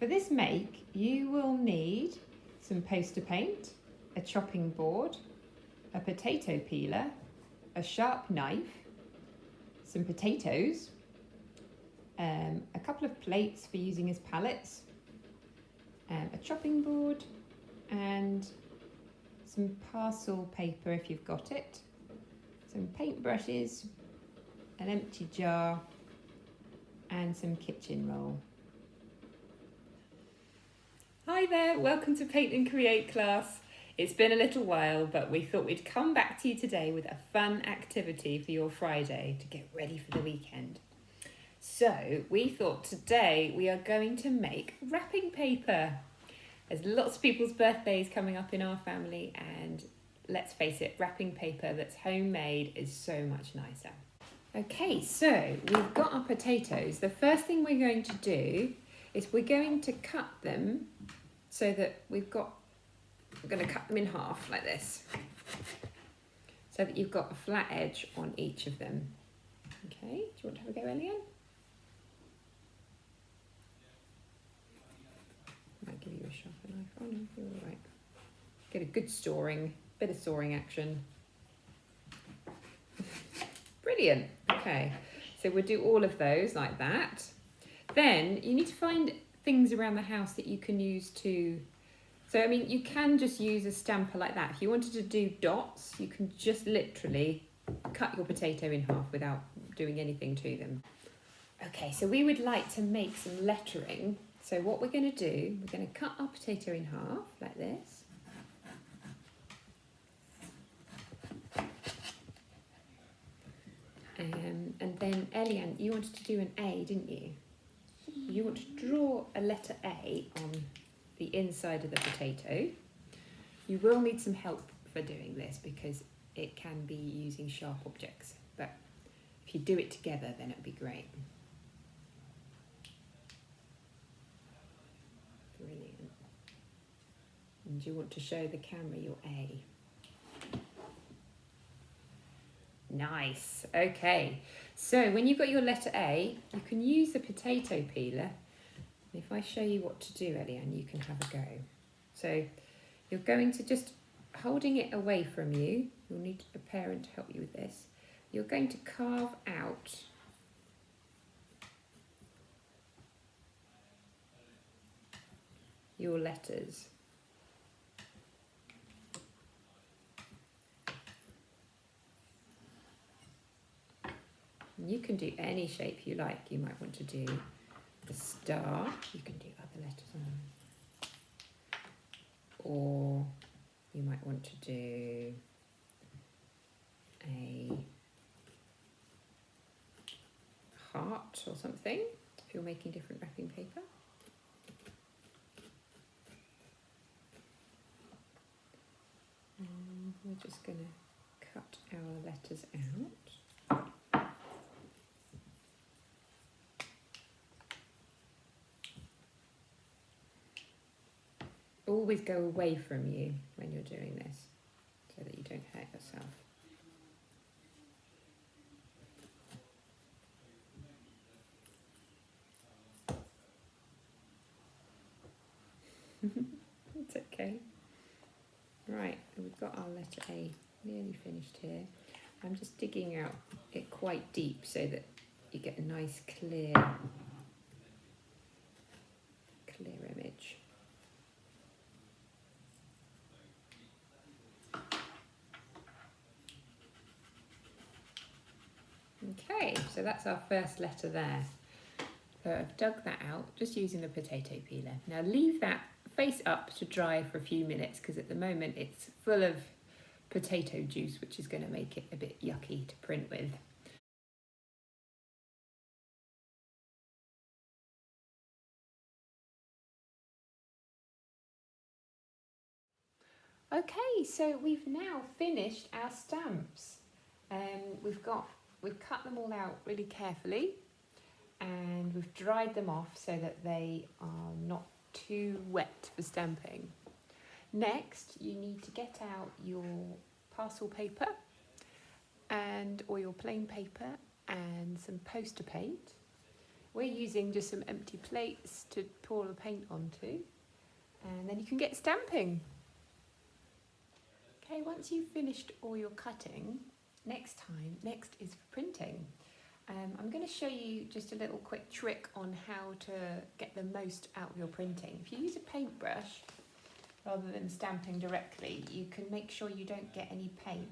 For this make, you will need some poster paint, a chopping board, a potato peeler, a sharp knife, some potatoes, a couple of plates for using as palettes, a chopping board, and some parcel paper if you've got it, some paintbrushes, an empty jar, and some kitchen roll. Hi there, welcome to Paint and Create class. It's been a little while, but we thought we'd come back to you today with a fun activity for your Friday to get ready for the weekend. So we thought today we are going to make wrapping paper. There's lots of people's birthdays coming up in our family, and let's face it, wrapping paper that's homemade is so much nicer. Okay, so we've got our potatoes. The first thing we're going to do is we're going to cut them so that we're going to cut them in half like this, so that you've got a flat edge on each of them. Okay, do you want to have a go, Elian? Might give you a sharper knife. Oh no, you're all right. Get a good bit of sawing action. Brilliant. Okay, so we'll do all of those like that. Then you need to find things around the house that you can use to, so I mean you can just use a stamper like that. If you wanted to do dots, you can just literally cut your potato in half without doing anything to them. Okay, so we would like to make some lettering. So what we're going to do, we're going to cut our potato in half like this. And then Elian, you wanted to do an A, didn't you? You want to draw a letter A on the inside of the potato. You will need some help for doing this because it can be using sharp objects, but if you do it together then it would be great. Brilliant. And you want to show the camera your A. Nice. Okay, so when you've got your letter A, you can use the potato peeler. If I show you what to do, Elian, you can have a go. So you're going to just, holding it away from you, you'll need a parent to help you with this. You're going to carve out your letters. You can do any shape you like. You might want to do a star. You can do other letters on. Or you might want to do a heart or something if you're making different wrapping paper. And we're just going to cut our letters out. Always go away from you when you're doing this so that you don't hurt yourself. It's okay. Right, we've got our letter A nearly finished here. I'm just digging out it quite deep so that you get a nice clear image. Okay, so that's our first letter there. So I've dug that out just using the potato peeler. Now leave that face up to dry for a few minutes because at the moment it's full of potato juice, which is going to make it a bit yucky to print with. Okay, so we've now finished our stamps. We've cut them all out really carefully and we've dried them off so that they are not too wet for stamping. Next, you need to get out your parcel paper or your plain paper and some poster paint, We're using just some empty plates to pour the paint onto, and then you can get stamping. Okay, once you've finished all your cutting, next is for printing. I'm going to show you just a little quick trick on how to get the most out of your printing. If you use a paintbrush rather than stamping directly, you can make sure you don't get any paint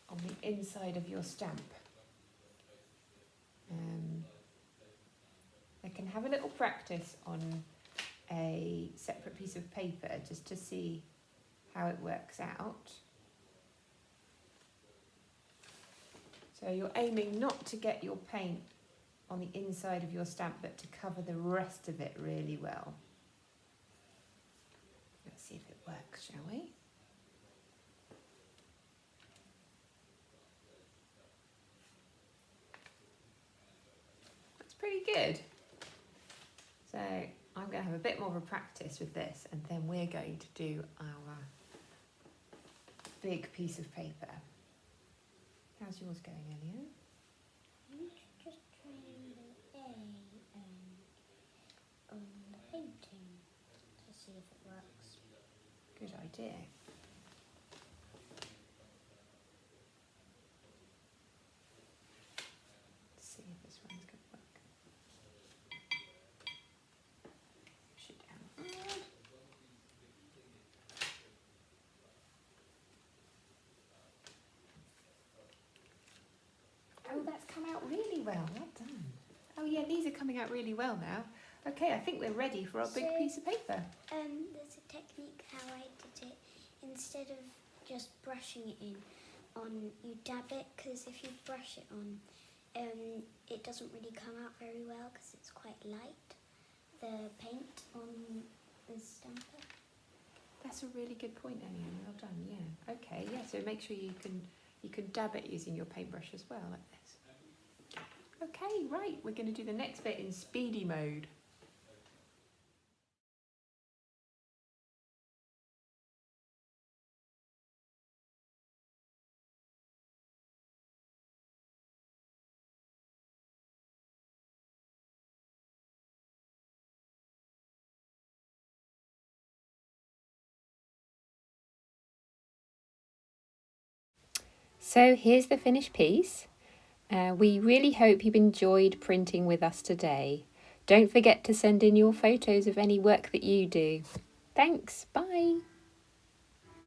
on the inside of your stamp. I can have a little practice on a separate piece of paper just to see how it works out. So you're aiming not to get your paint on the inside of your stamp, but to cover the rest of it really well. Let's see if it works, shall we? That's pretty good. So I'm going to have a bit more of a practice with this, and then we're going to do our big piece of paper. How's yours going, Elliot? I'm just trying the A on the painting to see if it works. Good idea. Let's see if this one's going to work. Push it down. Oh, that's come out really well. Well done. Oh yeah, these are coming out really well now. Okay, I think we're ready for our big piece of paper. There's a technique how I did it. Instead of just brushing it in, you dab it, because if you brush it on, it doesn't really come out very well because it's quite light, the paint on the stamper. That's a really good point, Eliane. Well done. Yeah. Okay. Yeah. So make sure you can dab it using your paintbrush as well, like this. Okay. Right. We're going to do the next bit in speedy mode. So here's the finished piece. We really hope you've enjoyed printing with us today. Don't forget to send in your photos of any work that you do. Thanks, bye.